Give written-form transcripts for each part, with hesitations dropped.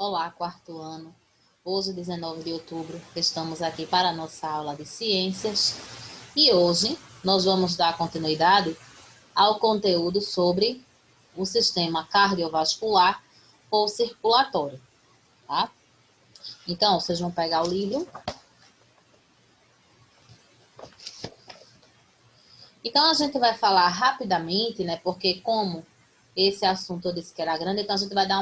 Olá, quarto ano. Hoje, 19 de outubro, estamos aqui para a nossa aula de ciências e hoje nós vamos dar continuidade ao conteúdo sobre o sistema cardiovascular ou circulatório, tá? Então, vocês vão pegar o livro. Então, a gente vai falar rapidamente, né? Porque como esse assunto eu disse que era grande, então a gente vai dar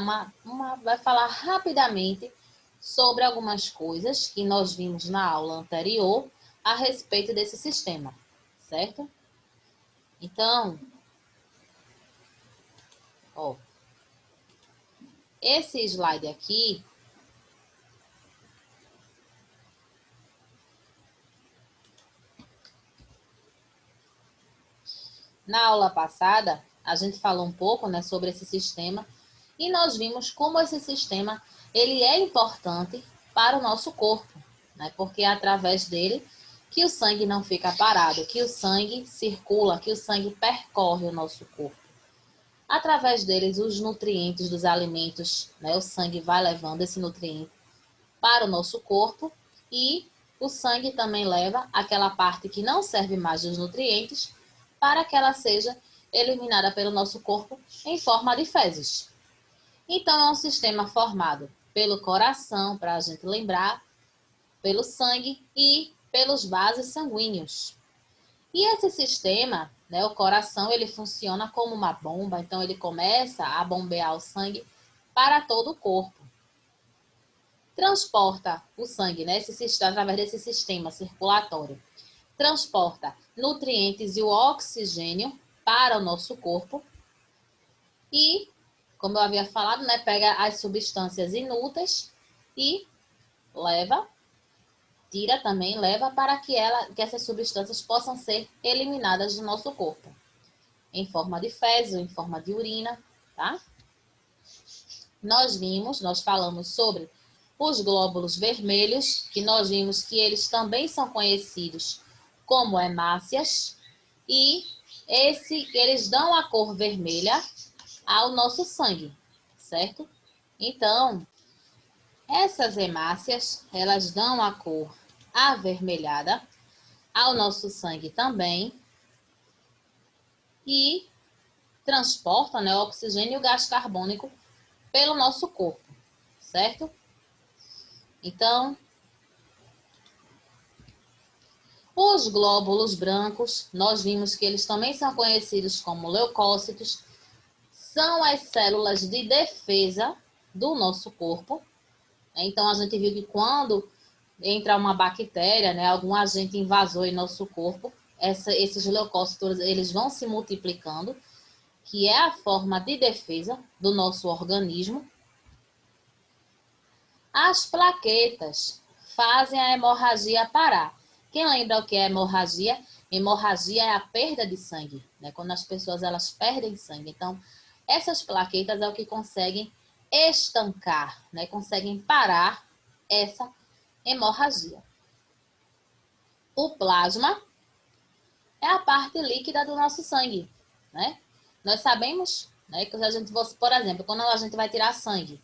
vai falar rapidamente sobre algumas coisas que nós vimos na aula anterior a respeito desse sistema, certo? Então, ó, esse slide aqui, na aula passada, a gente falou um pouco, né, sobre esse sistema e nós vimos como esse sistema ele é importante para o nosso corpo, né? Porque é através dele que o sangue não fica parado, que o sangue circula, que o sangue percorre o nosso corpo. Através deles, os nutrientes dos alimentos, né? O sangue vai levando esse nutriente para o nosso corpo e o sangue também leva aquela parte que não serve mais dos nutrientes para que ela seja eliminada pelo nosso corpo em forma de fezes. Então, é um sistema formado pelo coração, para a gente lembrar, pelo sangue e pelos vasos sanguíneos. E esse sistema, né, o coração, ele funciona como uma bomba, então ele começa a bombear o sangue para todo o corpo. Transporta o sangue, né, através desse sistema circulatório. Transporta nutrientes e o oxigênio para o nosso corpo e, como eu havia falado, né, pega as substâncias inúteis e tira também, leva para que essas substâncias possam ser eliminadas do nosso corpo, em forma de fezes ou em forma de urina, tá? Nós falamos sobre os glóbulos vermelhos, que nós vimos que eles também são conhecidos como hemácias, e eles dão a cor vermelha ao nosso sangue, certo? Então, essas hemácias, elas dão a cor avermelhada ao nosso sangue também e transportam, né, o oxigênio e o gás carbônico pelo nosso corpo, certo? Então, os glóbulos brancos, nós vimos que eles também são conhecidos como leucócitos, são as células de defesa do nosso corpo. Então, a gente viu que quando entra uma bactéria, né, algum agente invasor em nosso corpo, esses leucócitos eles vão se multiplicando, que é a forma de defesa do nosso organismo. As plaquetas fazem a hemorragia parar. Quem lembra o que é hemorragia? Hemorragia é a perda de sangue, né? Quando as pessoas elas perdem sangue. Então, essas plaquetas é o que conseguem estancar, né? Conseguem parar essa hemorragia. O plasma é a parte líquida do nosso sangue, né? Nós sabemos, né, que a gente, por exemplo, quando a gente vai tirar sangue,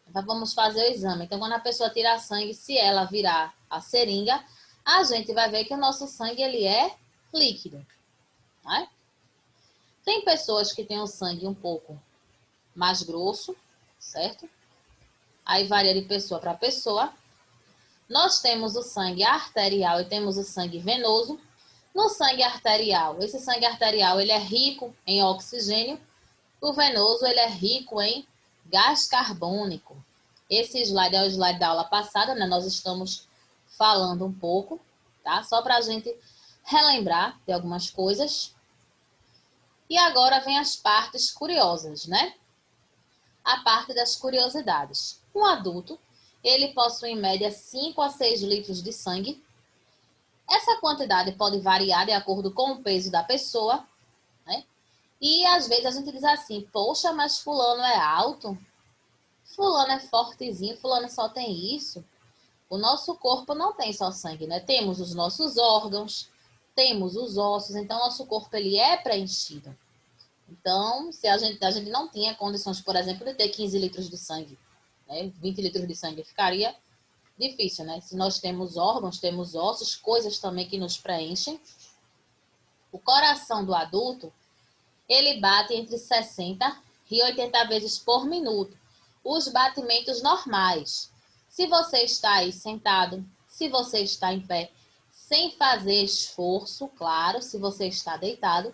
vamos fazer o exame. Então, quando a pessoa tira sangue, se ela virar a seringa, a gente vai ver que o nosso sangue ele é líquido, né? Tem pessoas que têm o sangue um pouco mais grosso, certo? Aí varia de pessoa para pessoa. Nós temos o sangue arterial e temos o sangue venoso. No sangue arterial, esse sangue arterial ele é rico em oxigênio. O venoso ele é rico em gás carbônico. Esse slide é o slide da aula passada, né? Nós estamos falando um pouco, tá? Só para a gente relembrar de algumas coisas. E agora vem as partes curiosas, né? A parte das curiosidades. Um adulto, ele possui em média 5 a 6 litros de sangue. Essa quantidade pode variar de acordo com o peso da pessoa, né? E às vezes a gente diz assim, poxa, mas fulano é alto, fulano é fortezinho, fulano só tem isso. O nosso corpo não tem só sangue, né? Temos os nossos órgãos, temos os ossos, então nosso corpo ele é preenchido. Então, se a gente não tinha condições, por exemplo, de ter 15 litros de sangue, né? 20 litros de sangue ficaria difícil, né? Se nós temos órgãos, temos ossos, coisas também que nos preenchem. O coração do adulto, ele bate entre 60 e 80 vezes por minuto. Os batimentos normais. Se você está aí sentado, se você está em pé, sem fazer esforço, claro, se você está deitado,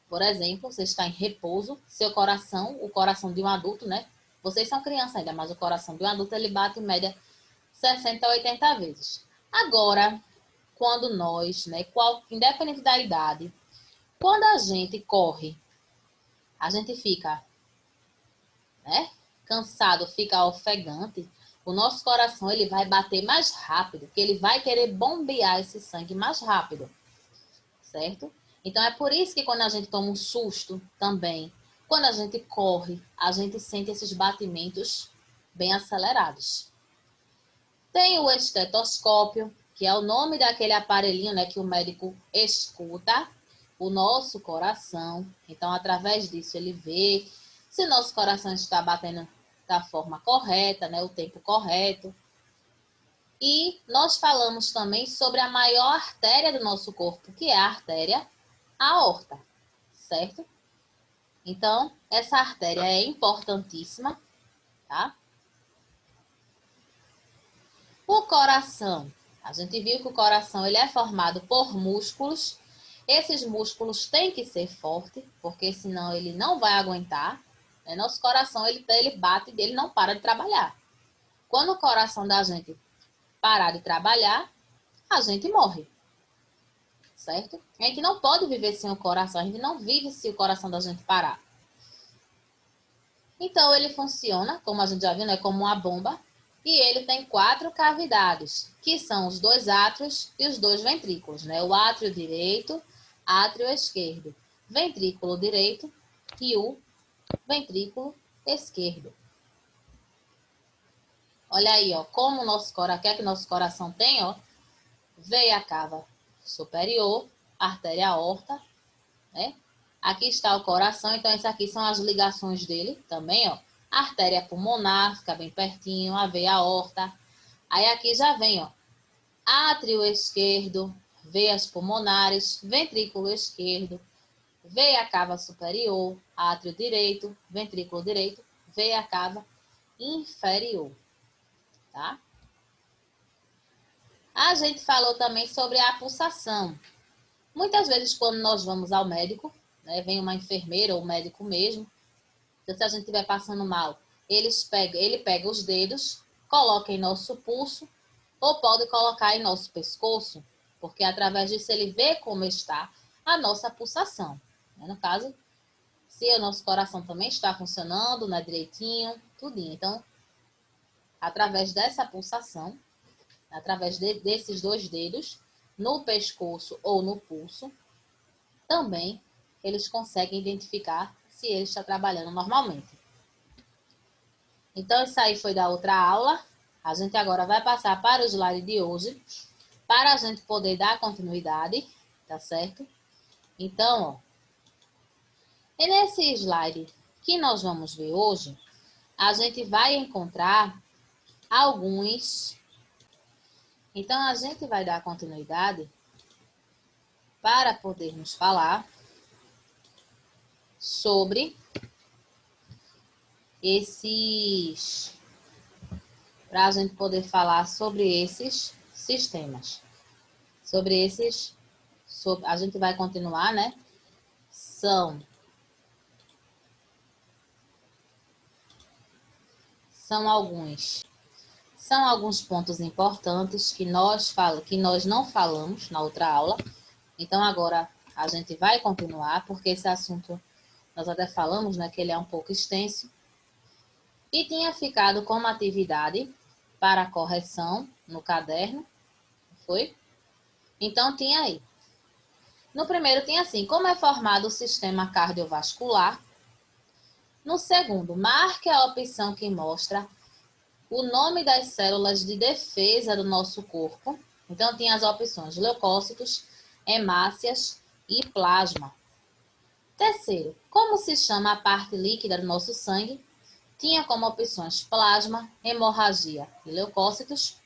por exemplo, você está em repouso, seu coração, o coração de um adulto, né? Vocês são crianças ainda, mas o coração de um adulto, ele bate em média 60 a 80 vezes. Agora, quando nós, né, independente da idade, quando a gente corre, a gente fica, né, cansado, fica ofegante, o nosso coração ele vai bater mais rápido, porque ele vai querer bombear esse sangue mais rápido, certo? Então é por isso que quando a gente toma um susto também, quando a gente corre, a gente sente esses batimentos bem acelerados. Tem o estetoscópio, que é o nome daquele aparelhinho, né, que o médico escuta o nosso coração. Então, através disso, ele vê se nosso coração está batendo da forma correta, né, o tempo correto. E nós falamos também sobre a maior artéria do nosso corpo, que é a artéria aorta, certo? Então, essa artéria é importantíssima, tá? O coração, a gente viu que o coração ele é formado por músculos. Esses músculos têm que ser fortes, porque senão ele não vai aguentar. Nosso coração ele bate, ele não para de trabalhar. Quando o coração da gente parar de trabalhar, a gente morre, certo? A gente não pode viver sem o coração, a gente não vive se o coração da gente parar. Então ele funciona, como a gente já viu, né, como uma bomba. E ele tem 4 cavidades, que são os 2 átrios e os 2 ventrículos, né? O átrio direito, átrio esquerdo, ventrículo direito e o ventrículo esquerdo. Olha aí, ó, como o nosso coração, que nosso coração tem, ó, veia cava superior, artéria aorta, né? Aqui está o coração, então essas aqui são as ligações dele também, ó. Artéria pulmonar, fica bem pertinho, a veia aorta. Aí aqui já vem, ó, átrio esquerdo, veias pulmonares, ventrículo esquerdo, veia cava superior, átrio direito, ventrículo direito, veia cava inferior, tá? A gente falou também sobre a pulsação. Muitas vezes quando nós vamos ao médico, né, vem uma enfermeira ou o médico mesmo, então, se a gente estiver passando mal, ele pega os dedos, coloca em nosso pulso, ou pode colocar em nosso pescoço, porque através disso ele vê como está a nossa pulsação. No caso, se o nosso coração também está funcionando, né, direitinho, tudinho. Então, através dessa pulsação, através desses 2 dedos, no pescoço ou no pulso, também eles conseguem identificar se ele está trabalhando normalmente. Então, isso aí foi da outra aula. A gente agora vai passar para o slide de hoje, para a gente poder dar continuidade, tá certo? Então, ó, e nesse slide que nós vamos ver hoje, a gente vai encontrar alguns. Então, a gente vai dar continuidade para podermos falar sobre esses, para a gente poder falar sobre esses sistemas. A gente vai continuar, né? São alguns pontos importantes que nós não falamos na outra aula. Então, agora a gente vai continuar, porque esse assunto nós até falamos, né, que ele é um pouco extenso. E tinha ficado como atividade para correção no caderno, foi? Então, tinha aí. No primeiro tinha assim, como é formado o sistema cardiovascular. No segundo, marque a opção que mostra o nome das células de defesa do nosso corpo. Então, tinha as opções leucócitos, hemácias e plasma. Terceiro, como se chama a parte líquida do nosso sangue? Tinha como opções plasma, hemorragia e leucócitos.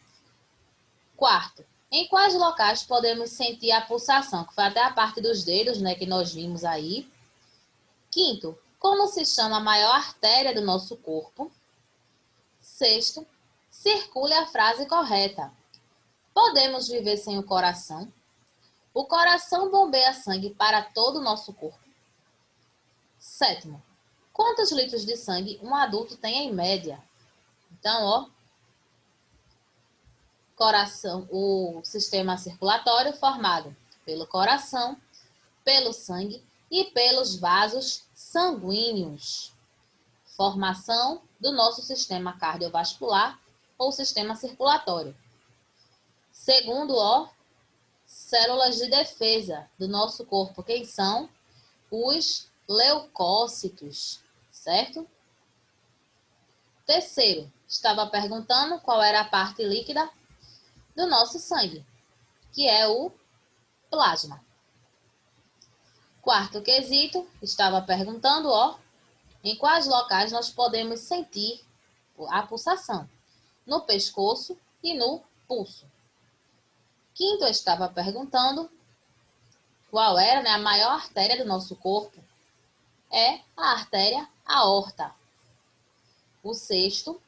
Quarto, em quais locais podemos sentir a pulsação? Que foi até a parte dos dedos, né, que nós vimos aí. Quinto, como se chama a maior artéria do nosso corpo? Sexto, circule a frase correta. Podemos viver sem o coração? O coração bombeia sangue para todo o nosso corpo. Sétimo, quantos litros de sangue um adulto tem em média? Então, ó, coração, o sistema circulatório formado pelo coração, pelo sangue e pelos vasos sanguíneos. Formação do nosso sistema cardiovascular ou sistema circulatório. Segundo, ó, células de defesa do nosso corpo. Quem são? Os leucócitos, certo? Terceiro, estava perguntando qual era a parte líquida do nosso sangue, que é o plasma. Quarto quesito, estava perguntando, ó, em quais locais nós podemos sentir a pulsação? No pescoço e no pulso. Quinto, eu estava perguntando qual era, né, a maior artéria do nosso corpo. É a artéria aorta. O sexto,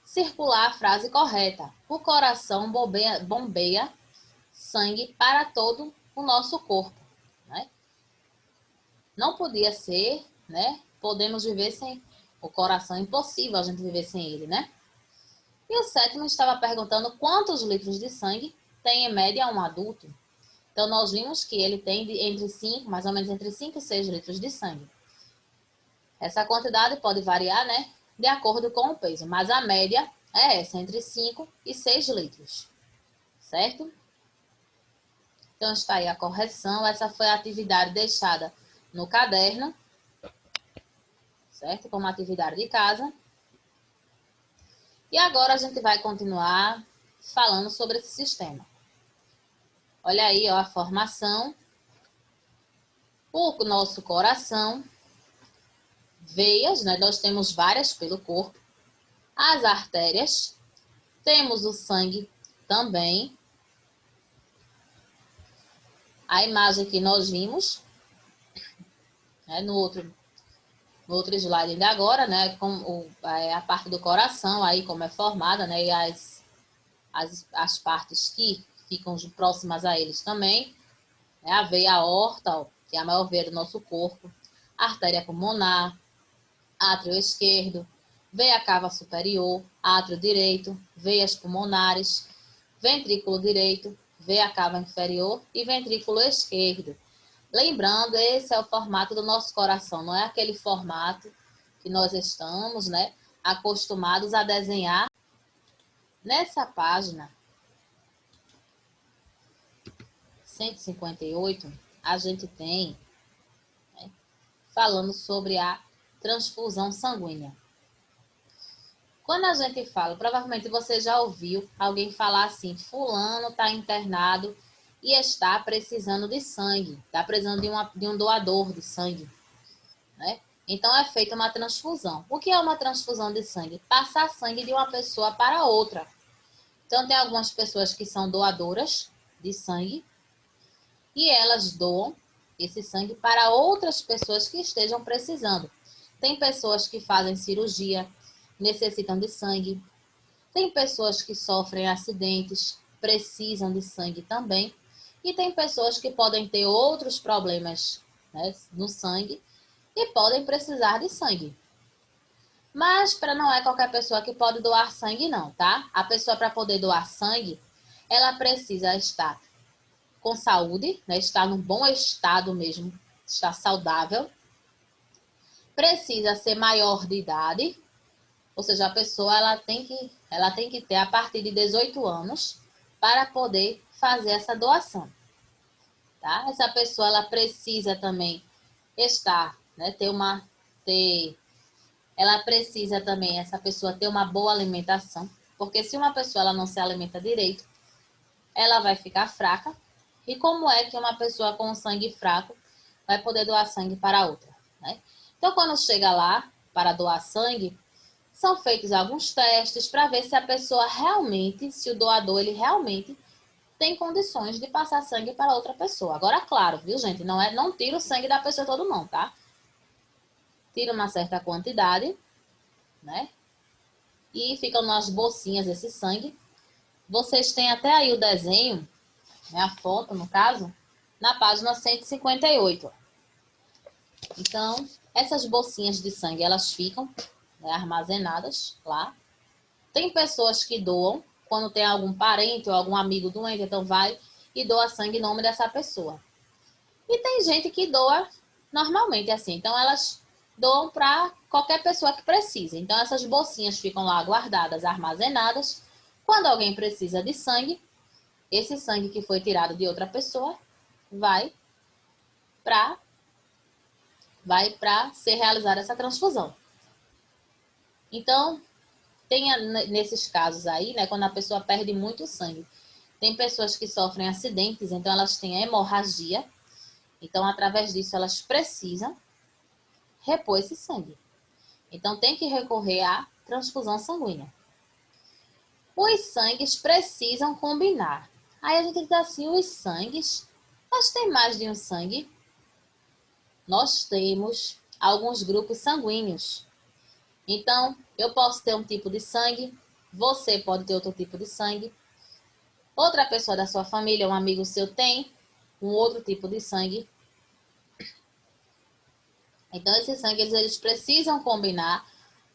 circular a frase correta. O coração bombeia sangue para todo o nosso corpo, né? Não podia ser, né? Podemos viver sem o coração, é impossível a gente viver sem ele, né? E o sétimo estava perguntando quantos litros de sangue tem em média um adulto. Então, nós vimos que ele tem entre 5, mais ou menos entre 5 e 6 litros de sangue. Essa quantidade pode variar, né? De acordo com o peso, mas a média é essa, entre 5 e 6 litros. Certo? Então, está aí a correção. Essa foi a atividade deixada no caderno, certo? Como atividade de casa. E agora a gente vai continuar falando sobre esse sistema. Olha aí, ó, a formação. O nosso coração, veias, né? Nós temos várias pelo corpo. As artérias, temos o sangue também. A imagem que nós vimos, né, no outro slide ainda agora, né, com a parte do coração, aí como é formada, né, e as partes que ficam próximas a eles também, né, a veia aorta, ó, que é a maior veia do nosso corpo, a artéria pulmonar, átrio esquerdo, veia cava superior, átrio direito, veias pulmonares, ventrículo direito, veia cava inferior e ventrículo esquerdo. Lembrando, esse é o formato do nosso coração, não é aquele formato que nós estamos, né, acostumados a desenhar. Nessa página 158, a gente tem, né, falando sobre a transfusão sanguínea. Quando a gente fala, provavelmente você já ouviu alguém falar assim, fulano está internado e está precisando de sangue, está precisando de um doador de sangue, né? Então é feita uma transfusão. O que é uma transfusão de sangue? Passar sangue de uma pessoa para outra. Então tem algumas pessoas que são doadoras de sangue e elas doam esse sangue para outras pessoas que estejam precisando. Tem pessoas que fazem cirurgia, necessitam de sangue. Tem pessoas que sofrem acidentes, precisam de sangue também. E tem pessoas que podem ter outros problemas, né, no sangue e podem precisar de sangue. Mas não é qualquer pessoa que pode doar sangue, não, tá? A pessoa, para poder doar sangue, ela precisa estar com saúde, né, estar num bom estado mesmo, estar saudável. Precisa ser maior de idade, ou seja, a pessoa ela tem que ter a partir de 18 anos para poder fazer essa doação. Tá? Essa pessoa ela precisa também estar, né, ela precisa também, essa pessoa ter uma boa alimentação, porque se uma pessoa ela não se alimenta direito, ela vai ficar fraca. E como é que uma pessoa com sangue fraco vai poder doar sangue para outra, né? Então, quando chega lá, para doar sangue, são feitos alguns testes para ver se a pessoa realmente, se o doador ele realmente tem condições de passar sangue para outra pessoa. Agora, claro, viu, gente? Não tira o sangue da pessoa todo não, tá? Tira uma certa quantidade, né? E ficam nas bolsinhas esse sangue. Vocês têm até aí o desenho, né, a foto, no caso, na página 158. Então, essas bolsinhas de sangue, elas ficam, né, armazenadas lá. Tem pessoas que doam, quando tem algum parente ou algum amigo doente, então vai e doa sangue em nome dessa pessoa. E tem gente que doa normalmente assim, então elas doam para qualquer pessoa que precise. Então essas bolsinhas ficam lá guardadas, armazenadas. Quando alguém precisa de sangue, esse sangue que foi tirado de outra pessoa vai para ser realizada essa transfusão. Então, tem nesses casos aí, né, quando a pessoa perde muito sangue, tem pessoas que sofrem acidentes, então elas têm hemorragia. Então, através disso, elas precisam repor esse sangue. Então, tem que recorrer à transfusão sanguínea. Os sangues precisam combinar. Aí a gente diz assim, os sangues, nós tem mais de um sangue? Nós temos alguns grupos sanguíneos. Então, eu posso ter um tipo de sangue, você pode ter outro tipo de sangue, outra pessoa da sua família, um amigo seu tem um outro tipo de sangue. Então, esses sangues, eles precisam combinar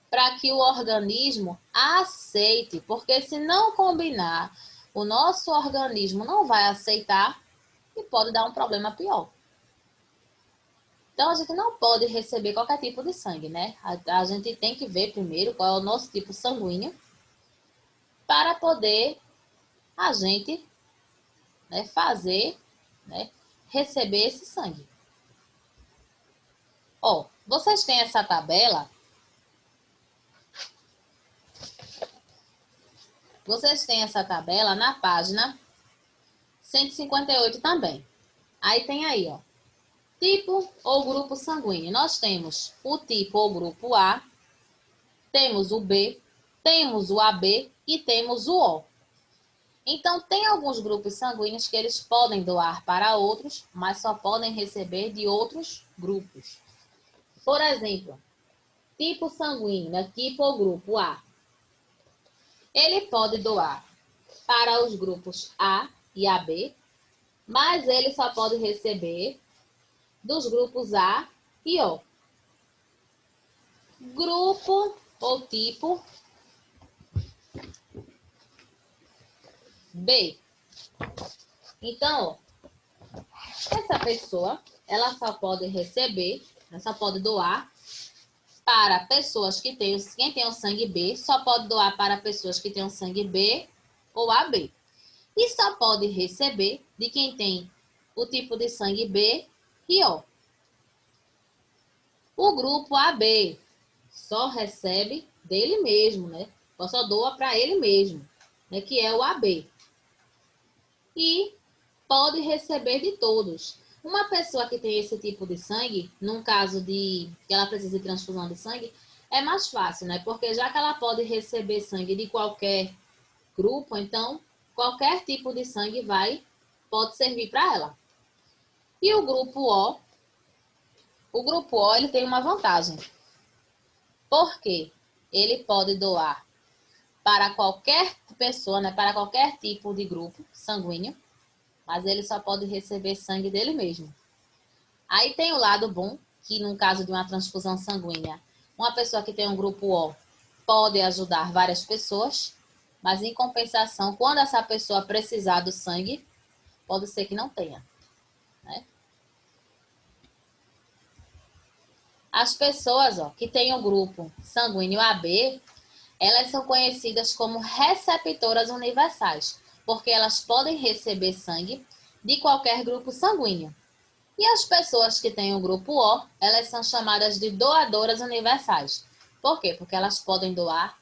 para que o organismo aceite, porque se não combinar, o nosso organismo não vai aceitar e pode dar um problema pior. Então, a gente não pode receber qualquer tipo de sangue, né? A gente tem que ver primeiro qual é o nosso tipo sanguíneo para poder a gente, né, fazer, né, receber esse sangue. Ó, vocês têm essa tabela. Vocês têm essa tabela na página 158 também. Aí tem aí, ó, tipo ou grupo sanguíneo. Nós temos o tipo ou grupo A, temos o B, temos o AB e temos o O. Então, tem alguns grupos sanguíneos que eles podem doar para outros, mas só podem receber de outros grupos. Por exemplo, tipo sanguíneo, né? Tipo ou grupo A. Ele pode doar para os grupos A e AB, mas ele só pode receber dos grupos A e O. Grupo ou tipo B. Então, essa pessoa, ela só pode receber, ela só pode doar para pessoas que têm, quem tem o sangue B, só pode doar para pessoas que têm o sangue B ou AB. E só pode receber de quem tem o tipo de sangue B e O. O grupo AB só recebe dele mesmo, né? Só doa para ele mesmo, né? Que é o AB. E pode receber de todos. Uma pessoa que tem esse tipo de sangue, num caso de que ela precisa de transfusão de sangue, é mais fácil, né? Porque já que ela pode receber sangue de qualquer grupo, então qualquer tipo de sangue pode servir para ela. E o grupo O ele tem uma vantagem. Porque ele pode doar para qualquer pessoa, né? Para qualquer tipo de grupo sanguíneo, mas ele só pode receber sangue dele mesmo. Aí tem o lado bom, que no caso de uma transfusão sanguínea, uma pessoa que tem um grupo O pode ajudar várias pessoas, mas em compensação, quando essa pessoa precisar do sangue, pode ser que não tenha, né? As pessoas, ó, que têm o grupo sanguíneo AB, elas são conhecidas como receptoras universais, porque elas podem receber sangue de qualquer grupo sanguíneo. E as pessoas que têm o grupo O, elas são chamadas de doadoras universais. Por quê? Porque elas podem doar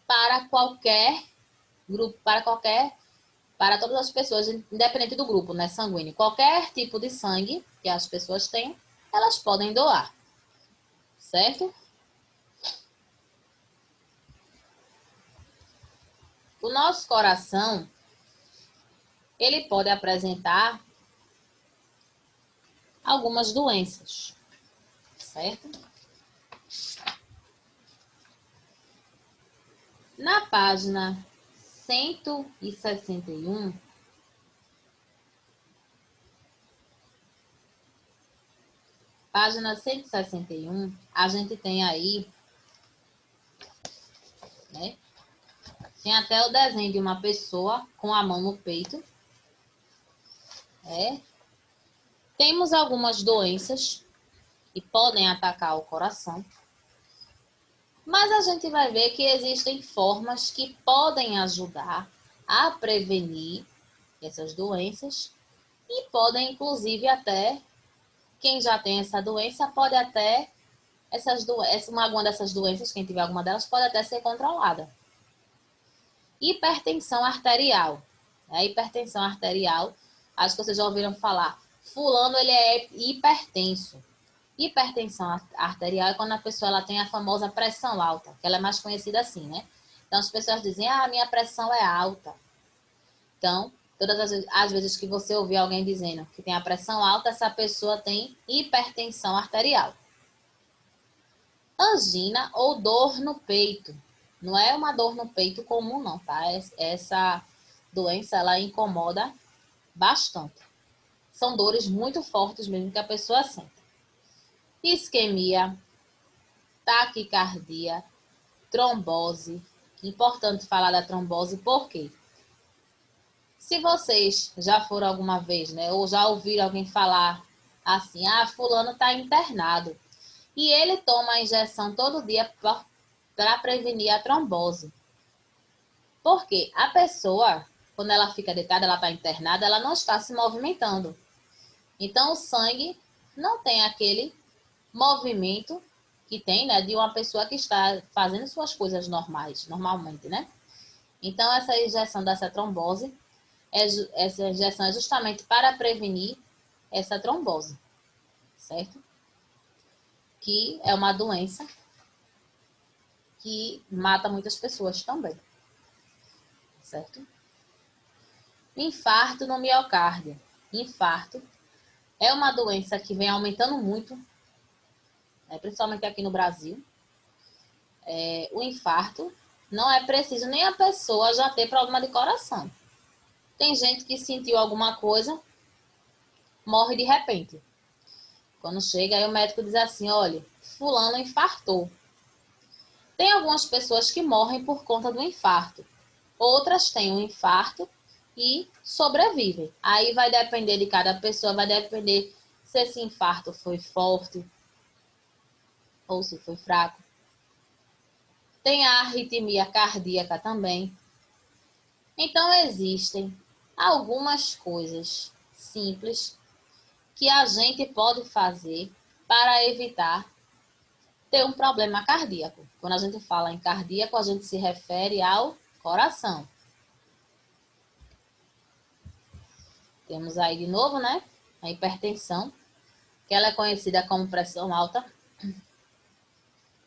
para qualquer grupo, para todas as pessoas, independente do grupo, né, sanguíneo. Qualquer tipo de sangue que as pessoas têm, elas podem doar. Certo? O nosso coração, ele pode apresentar algumas doenças, certo? Na página 161, a gente tem aí, né? Tem até o desenho de uma pessoa com a mão no peito. Temos algumas doenças que podem atacar o coração, mas a gente vai ver que existem formas que podem ajudar a prevenir essas doenças e podem, inclusive, até, quem já tem essa doença, pode até, alguma dessas doenças, quem tiver alguma delas, pode até ser controlada. Hipertensão arterial. A hipertensão arterial, acho que vocês já ouviram falar. Fulano, ele é hipertenso. Hipertensão arterial é quando a pessoa ela tem a famosa pressão alta, que ela é mais conhecida assim, né? Então, as pessoas dizem, minha pressão é alta. Então, todas as vezes que você ouvir alguém dizendo que tem a pressão alta, essa pessoa tem hipertensão arterial. Angina ou dor no peito. Não é uma dor no peito comum, não, tá? Essa doença, ela incomoda bastante. São dores muito fortes mesmo que a pessoa sente. Isquemia, taquicardia, trombose. Importante falar da trombose, por quê? Se vocês já foram alguma vez, né, ou já ouviram alguém falar assim, fulano está internado, e ele toma a injeção todo dia para prevenir a trombose. Por quê? A pessoa, quando ela fica deitada, ela está internada, ela não está se movimentando. Então, o sangue não tem aquele movimento que tem, né, de uma pessoa que está fazendo suas coisas normalmente, né? Então, essa injeção dessa trombose, essa injeção é justamente para prevenir essa trombose, certo? Que é uma doença que mata muitas pessoas também, certo? Infarto no miocárdio. Infarto é uma doença que vem aumentando muito, principalmente aqui no Brasil. O infarto não é preciso nem a pessoa já ter problema de coração. Tem gente que sentiu alguma coisa, morre de repente. Quando chega, aí o médico diz assim, olha, fulano infartou. Tem algumas pessoas que morrem por conta do infarto. Outras têm um infarto e sobrevivem. Aí vai depender de cada pessoa, vai depender se esse infarto foi forte ou se foi fraco. Tem a arritmia cardíaca também. Então, existem algumas coisas simples que a gente pode fazer para evitar ter um problema cardíaco. Quando a gente fala em cardíaco, a gente se refere ao coração. Temos aí de novo, né? A hipertensão, que ela é conhecida como pressão alta.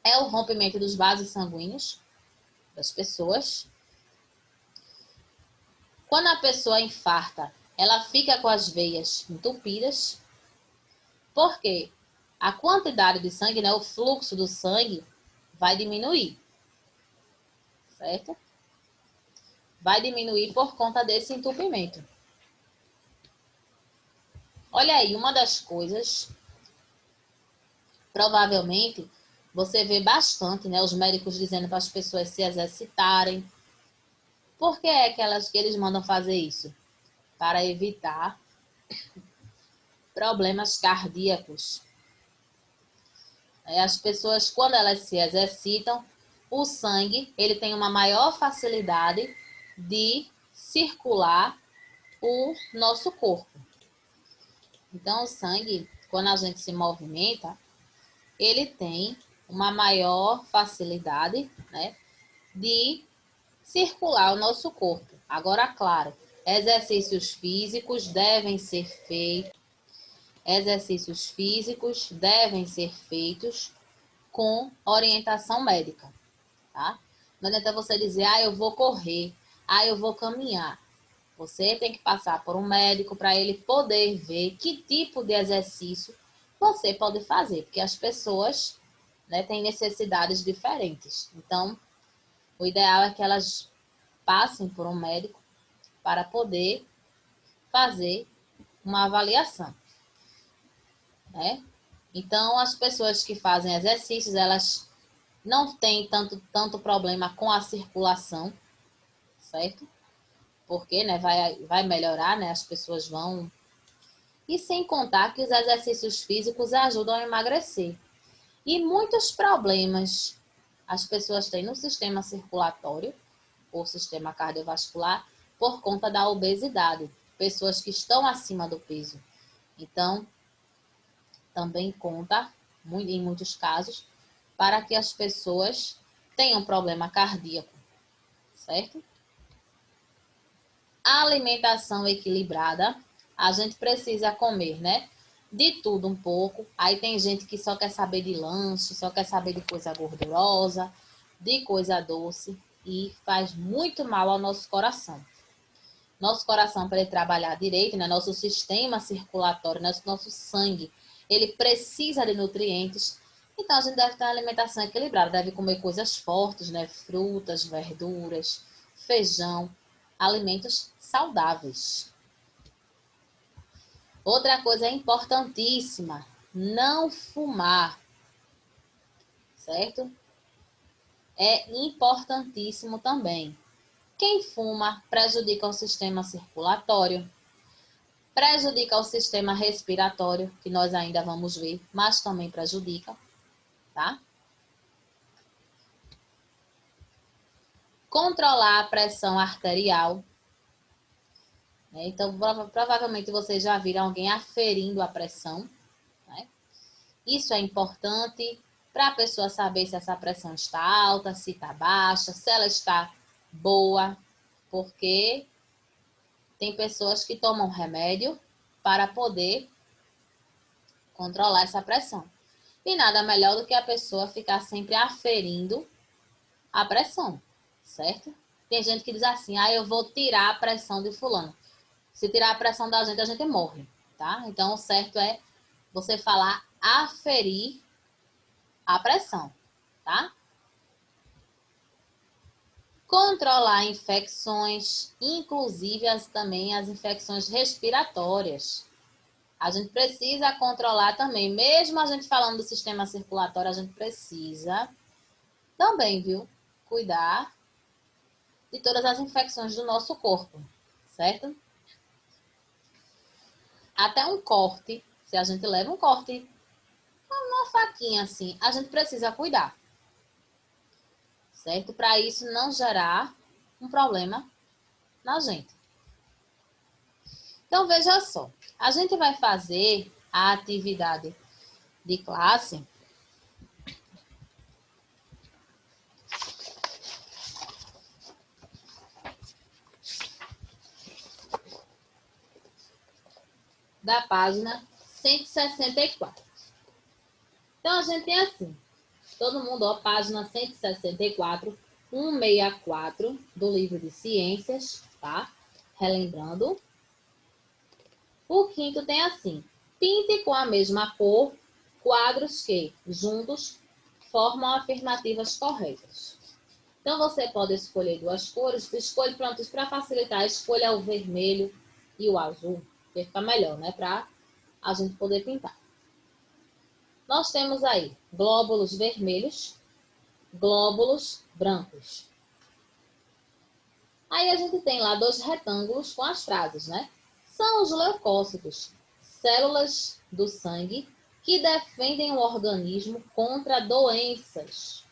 É o rompimento dos vasos sanguíneos das pessoas. Quando a pessoa infarta, ela fica com as veias entupidas. Por quê? A quantidade de sangue, né, o fluxo do sangue vai diminuir, certo? Vai diminuir por conta desse entupimento. Olha aí, uma das coisas, provavelmente, você vê bastante, né, os médicos dizendo para as pessoas se exercitarem. Por que é que eles mandam fazer isso? Para evitar problemas cardíacos. As pessoas, quando elas se exercitam, o sangue ele tem uma maior facilidade de circular o nosso corpo. Então, o sangue, quando a gente se movimenta, ele tem uma maior facilidade, né, de circular o nosso corpo. Agora, claro, exercícios físicos devem ser feitos. Exercícios físicos devem ser feitos com orientação médica, tá? Não adianta você dizer, eu vou correr. eu vou caminhar. Você tem que passar por um médico para ele poder ver que tipo de exercício você pode fazer, porque as pessoas, né, têm necessidades diferentes. Então, o ideal é que elas passem por um médico para poder fazer uma avaliação, né? Então, as pessoas que fazem exercícios, elas não têm tanto problema com a circulação, certo? Porque, né, vai melhorar, né? As pessoas vão... E sem contar que os exercícios físicos ajudam a emagrecer. E muitos problemas as pessoas têm no sistema circulatório ou sistema cardiovascular por conta da obesidade. Pessoas que estão acima do peso. Então, também conta, em muitos casos, para que as pessoas tenham problema cardíaco, certo? A alimentação equilibrada, a gente precisa comer, né? De tudo um pouco. Aí tem gente que só quer saber de lanche, só quer saber de coisa gordurosa, de coisa doce e faz muito mal ao nosso coração. Nosso coração, para ele trabalhar direito, né? Nosso sistema circulatório, nosso sangue, ele precisa de nutrientes. Então, a gente deve ter uma alimentação equilibrada, deve comer coisas fortes, né? Frutas, verduras, feijão, alimentos saudáveis. Outra coisa importantíssima, não fumar, certo? É importantíssimo também. Quem fuma prejudica o sistema circulatório, prejudica o sistema respiratório, que nós ainda vamos ver, mas também prejudica, tá? Controlar a pressão arterial, né? Então, provavelmente vocês já viram alguém aferindo a pressão, né? Isso é importante para a pessoa saber se essa pressão está alta, se está baixa, se ela está boa, porque tem pessoas que tomam remédio para poder controlar essa pressão. E nada melhor do que a pessoa ficar sempre aferindo a pressão, certo? Tem gente que diz assim, eu vou tirar a pressão de fulano. Se tirar a pressão da gente, a gente morre, tá? Então, o certo é você falar aferir a pressão, tá? Controlar infecções, inclusive também as infecções respiratórias. A gente precisa controlar também, mesmo a gente falando do sistema circulatório, a gente precisa também, viu, cuidar de todas as infecções do nosso corpo, certo? Até um corte, se a gente leva um corte, uma faquinha assim, a gente precisa cuidar, certo? Para isso não gerar um problema na gente. Então, veja só, a gente vai fazer a atividade de classe da página 164. Então, a gente tem assim, todo mundo, ó, página 164, 164 do livro de ciências, tá? Relembrando. O quinto tem assim, pinte com a mesma cor quadros que, juntos, formam afirmativas corretas. Então, você pode escolher duas cores. Escolhe, pronto, para facilitar, escolha o vermelho e o azul, que fica melhor, né? Para a gente poder pintar. Nós temos aí glóbulos vermelhos, glóbulos brancos. Aí a gente tem lá dois retângulos com as frases, né? São os leucócitos, células do sangue que defendem o organismo contra doenças.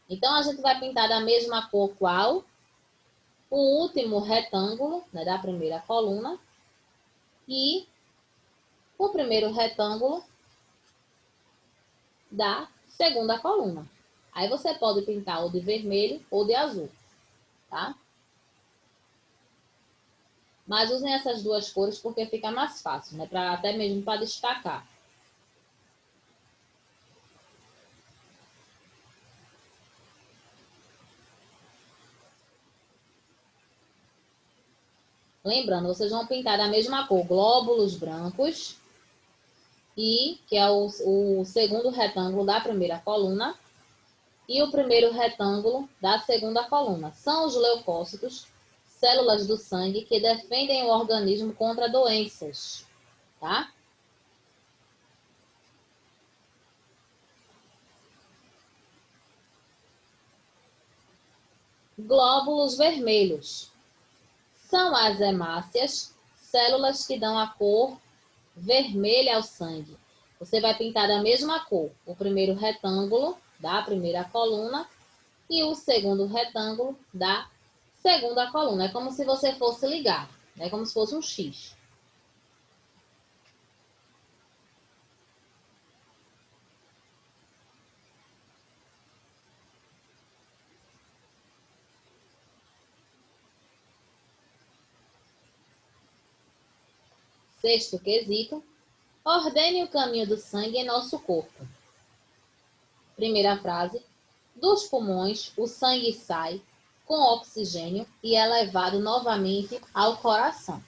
Então, a gente vai pintar da mesma cor qual? O último retângulo, né, da primeira coluna e o primeiro retângulo da segunda coluna. Aí você pode pintar o de vermelho ou de azul, tá? Mas usem essas duas cores porque fica mais fácil, né? Até mesmo para destacar. Lembrando, vocês vão pintar da mesma cor, glóbulos brancos, e que é o segundo retângulo da primeira coluna, e o primeiro retângulo da segunda coluna. São os leucócitos, células do sangue que defendem o organismo contra doenças, tá? Glóbulos vermelhos são as hemácias, células que dão a cor vermelha ao sangue. Você vai pintar da mesma cor o primeiro retângulo da primeira coluna e o segundo retângulo da segunda coluna. É como se você fosse ligar, é como se fosse um X. Sexto quesito, ordene o caminho do sangue em nosso corpo. Primeira frase, dos pulmões o sangue sai com oxigênio e é levado novamente ao coração.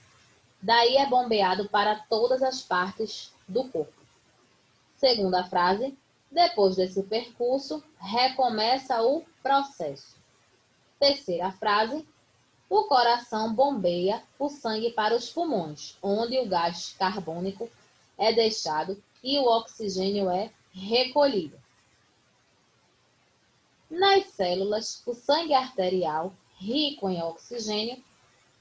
Daí é bombeado para todas as partes do corpo. Segunda frase, depois desse percurso, recomeça o processo. Terceira frase, o coração bombeia o sangue para os pulmões, onde o gás carbônico é deixado e o oxigênio é recolhido. Nas células, o sangue arterial, rico em oxigênio,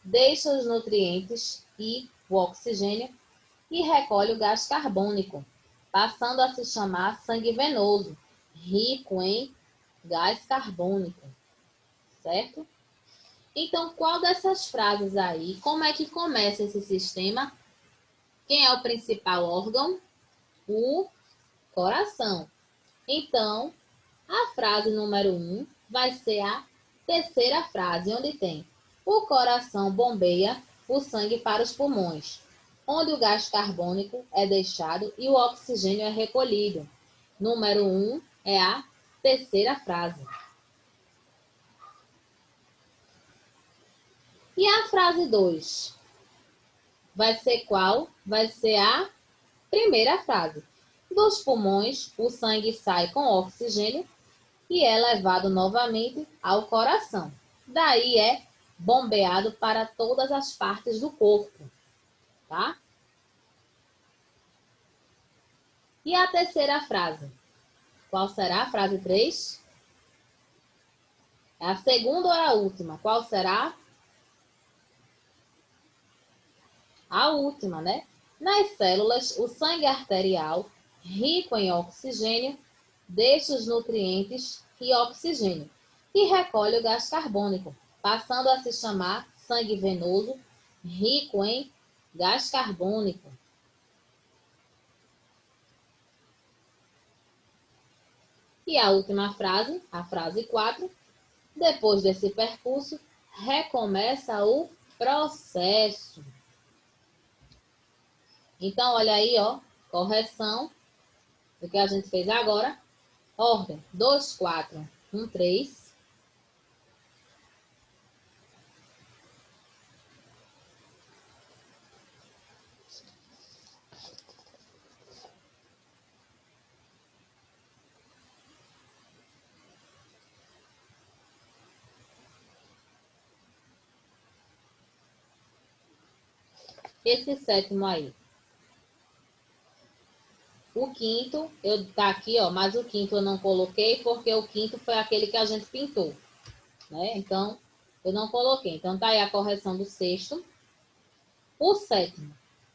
deixa os nutrientes e o oxigênio e recolhe o gás carbônico, passando a se chamar sangue venoso, rico em gás carbônico, certo? Então, qual dessas frases aí, como é que começa esse sistema? Quem é o principal órgão? O coração. Então, a frase número 1 vai ser a terceira frase, onde tem o coração bombeia o sangue para os pulmões, onde o gás carbônico é deixado e o oxigênio é recolhido. Número 1 é a terceira frase. E a frase 2 vai ser qual? Vai ser a primeira frase. Dos pulmões, o sangue sai com oxigênio e é levado novamente ao coração. Daí é bombeado para todas as partes do corpo, tá? E a terceira frase? Qual será a frase 3? É a segunda ou é a última? Qual será? A última, né? Nas células, o sangue arterial, rico em oxigênio, deixa os nutrientes e oxigênio e recolhe o gás carbônico, passando a se chamar sangue venoso, rico em gás carbônico. E a última frase, a frase 4, depois desse percurso, recomeça o processo. Então, olha aí, ó, correção do que a gente fez agora. Ordem 2, 4, 1, 3. Esse sétimo aí. O quinto, tá aqui, ó, mas o quinto eu não coloquei porque o quinto foi aquele que a gente pintou, né? Então, eu não coloquei. Então, tá aí a correção do sexto. O sétimo,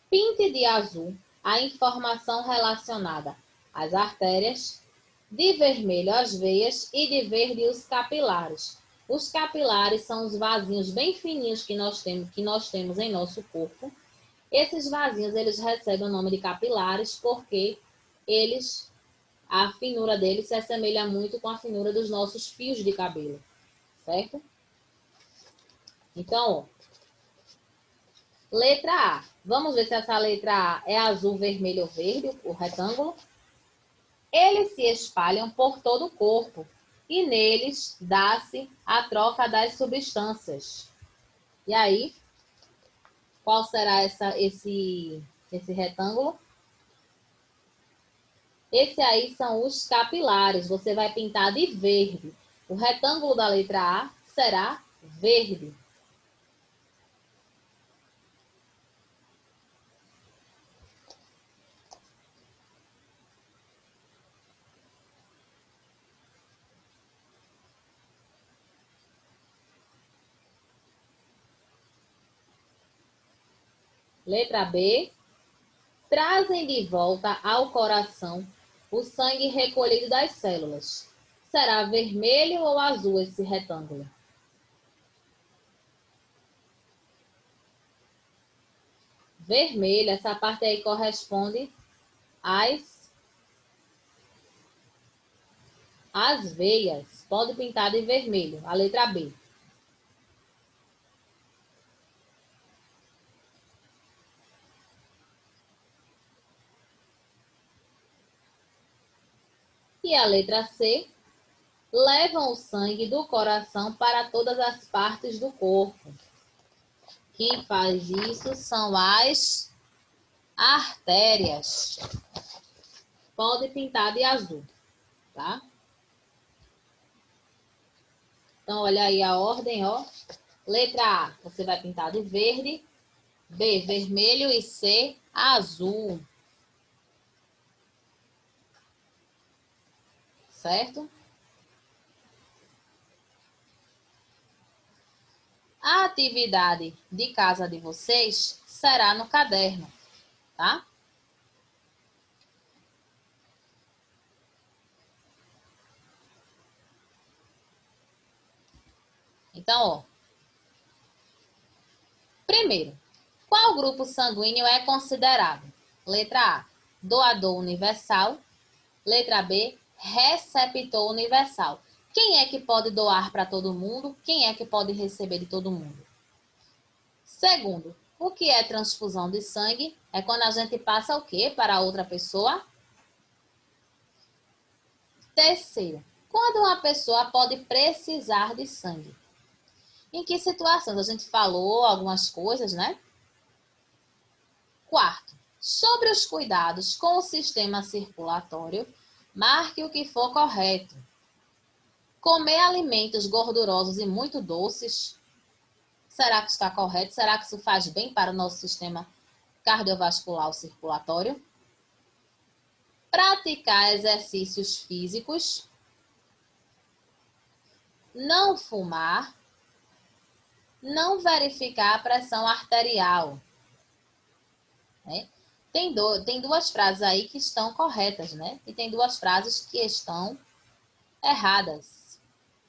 pinte de azul a informação relacionada às artérias, de vermelho as veias e de verde os capilares. Os capilares são os vasinhos bem fininhos que nós temos em nosso corpo. Esses vasinhos, eles recebem o nome de capilares porque a finura deles se assemelha muito com a finura dos nossos fios de cabelo, certo? Então, ó, letra A. Vamos ver se essa letra A é azul, vermelho ou verde, o retângulo. Eles se espalham por todo o corpo e neles dá-se a troca das substâncias. E aí, Qual será esse retângulo? Esse aí são os capilares. Você vai pintar de verde. O retângulo da letra A será verde. Letra B. Trazem de volta ao coração o sangue recolhido das células. Será vermelho ou azul esse retângulo? Vermelho, essa parte aí corresponde às veias. Pode pintar de vermelho, a letra B. E a letra C, levam o sangue do coração para todas as partes do corpo. Quem faz isso são as artérias. Pode pintar de azul, tá? Então, olha aí a ordem, ó. Letra A, você vai pintar de verde. B, vermelho e C, azul. Certo? A atividade de casa de vocês será no caderno, tá? Então, ó. Primeiro, qual grupo sanguíneo é considerado? Letra A, doador universal. Letra B, receptor universal. Quem é que pode doar para todo mundo? Quem é que pode receber de todo mundo? Segundo, o que é transfusão de sangue? É quando a gente passa o quê para outra pessoa? Terceiro, quando uma pessoa pode precisar de sangue? Em que situações? A gente falou algumas coisas, né? Quarto, sobre os cuidados com o sistema circulatório, marque o que for correto. Comer alimentos gordurosos e muito doces, será que está correto? Será que isso faz bem para o nosso sistema cardiovascular ou circulatório? Praticar exercícios físicos, não fumar, não verificar a pressão arterial. Né? Tem duas frases aí que estão corretas, né? E tem duas frases que estão erradas,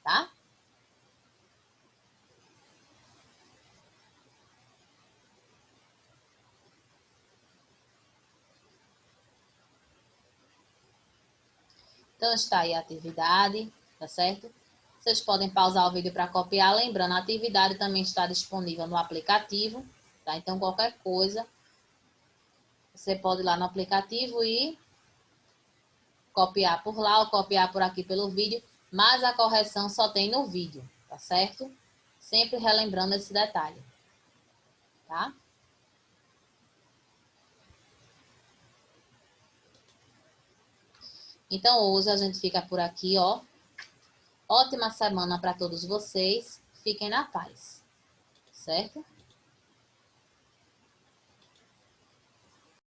tá? Então está aí a atividade, tá certo? Vocês podem pausar o vídeo para copiar. Lembrando, a atividade também está disponível no aplicativo, tá? Então, qualquer coisa, você pode ir lá no aplicativo e copiar por lá ou copiar por aqui pelo vídeo, mas a correção só tem no vídeo, tá certo? Sempre relembrando esse detalhe, tá? Então, hoje a gente fica por aqui, ó. Ótima semana para todos vocês. Fiquem na paz, certo?